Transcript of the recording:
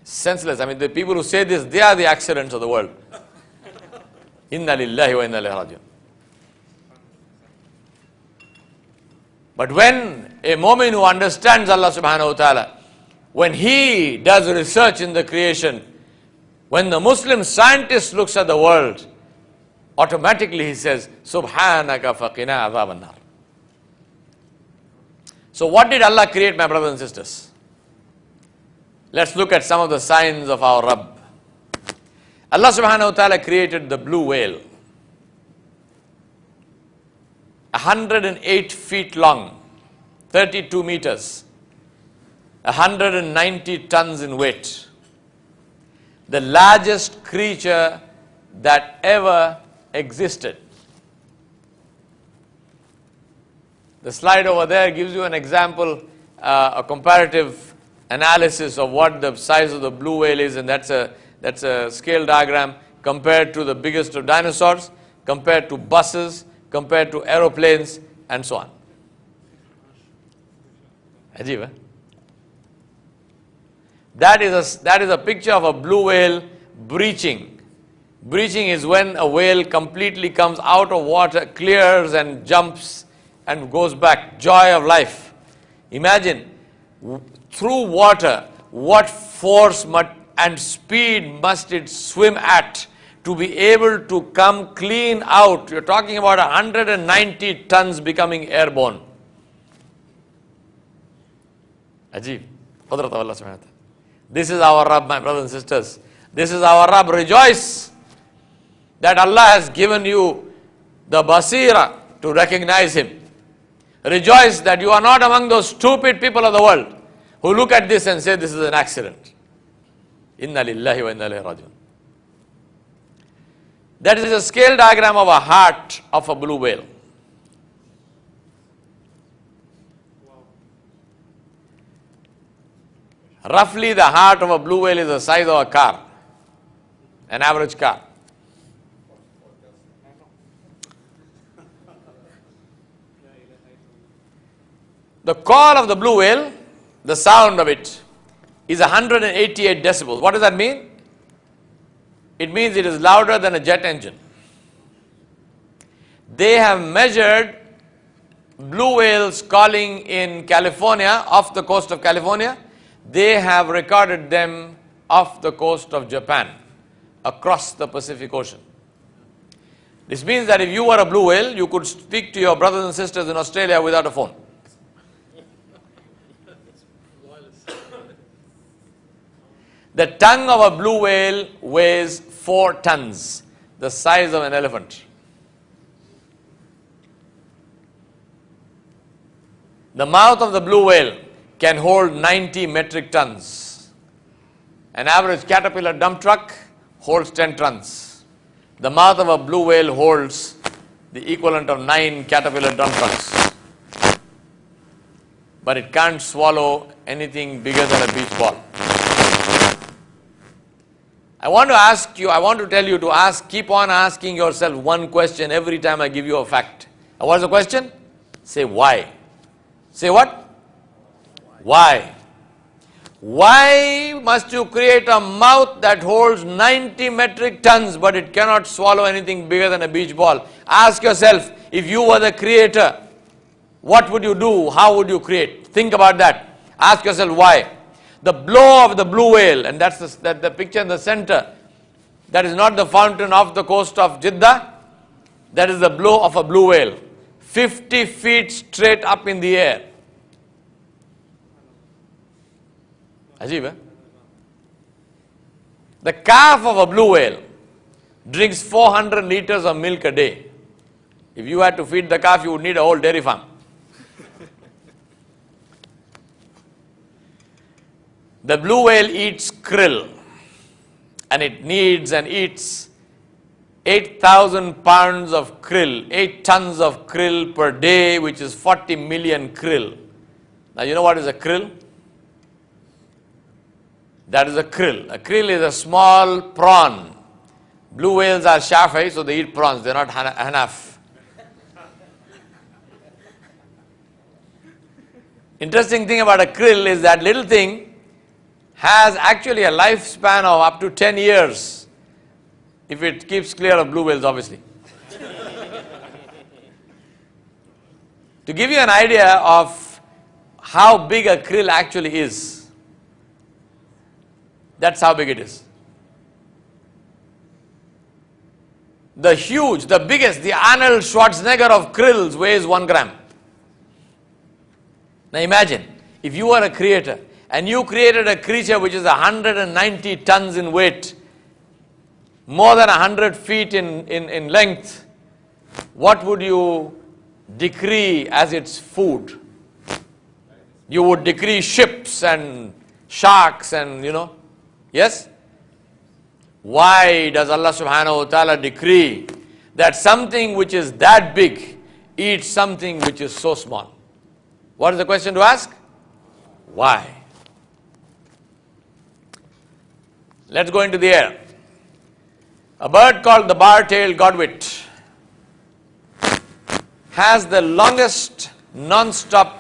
Senseless. I mean, the people who say this, they are the accidents of the world. Inna lillahi wa inna ilayhi raji'un. But when a mu'min who understands Allah subhanahu wa ta'ala, when he does research in the creation, when the Muslim scientist looks at the world, automatically he says, Subhanaka faqina azab an-nar. So what did Allah create, my brothers and sisters? Let's look at some of the signs of our Rabb. Allah subhanahu wa ta'ala created the blue whale. 108 feet long, 32 meters, 190 tons in weight. The largest creature that ever existed. The slide over there gives you an example, a comparative analysis of what the size of the blue whale is, and that's a scale diagram compared to the biggest of dinosaurs, compared to buses, compared to aeroplanes, and so on. Ajib, eh? That is a picture of a blue whale breaching. Breaching is when a whale completely comes out of water, clears and jumps and goes back. Joy of life. Imagine, through water, what force and speed must it swim at to be able to come clean out. You're talking about 190 tons becoming airborne. Ajib. Qudrat of Allah subhanahu wa ta'ala. This is our Rabb, my brothers and sisters. This is our Rabb. Rejoice that Allah has given you the basira to recognize Him. Rejoice that you are not among those stupid people of the world who look at this and say this is an accident. Inna lillahi wa inna ilayhi raji'un. That is a scale diagram of a heart of a blue whale. Roughly the heart of a blue whale is the size of a car, an average car. The call of the blue whale, the sound of it, is 188 decibels. What does that mean? It means it is louder than a jet engine. They have measured blue whales calling in California, off the coast of California. They have recorded them off the coast of Japan, across the Pacific Ocean. This means that if you were a blue whale, you could speak to your brothers and sisters in Australia without a phone. The tongue of a blue whale weighs 4 tons, the size of an elephant. The mouth of the blue whale can hold 90 metric tons. An average Caterpillar dump truck holds 10 tons. The mouth of a blue whale holds the equivalent of 9 Caterpillar dump trucks. But it can't swallow anything bigger than a beach ball. I want to tell you to keep on asking yourself one question every time I give you a fact. And what's the question? Say why. Say what? Why? Why must you create a mouth that holds 90 metric tons but it cannot swallow anything bigger than a beach ball? Ask yourself, if you were the creator, what would you do? How would you create? Think about that. Ask yourself why. The blow of the blue whale, and that's the picture in the center, that is not the fountain off the coast of Jeddah, that is the blow of a blue whale. 50 feet straight up in the air. Ajib, eh? The calf of a blue whale drinks 400 liters of milk a day. If you had to feed the calf, you would need a whole dairy farm. The blue whale eats krill, and it needs and eats 8,000 pounds of krill, 8 tons of krill per day, which is 40 million krill. Now you know what is a krill? That is a krill. A krill is a small prawn. Blue whales are Shafi'i, so they eat prawns, they're not Hanaf. Interesting thing about a krill is that little thing has actually a lifespan of up to 10 years if it keeps clear of blue whales, obviously. To give you an idea of how big a krill actually is, that's how big it is. The biggest, the Arnold Schwarzenegger of krills weighs 1 gram. Now imagine, if you are a creator and you created a creature which is 190 tons in weight, more than 100 feet in length, what would you decree as its food? You would decree ships and sharks and, yes? Why does Allah subhanahu wa ta'ala decree that something which is that big eats something which is so small? What is the question to ask? Why? Let's go into the air. A bird called the bar-tailed godwit has the longest non-stop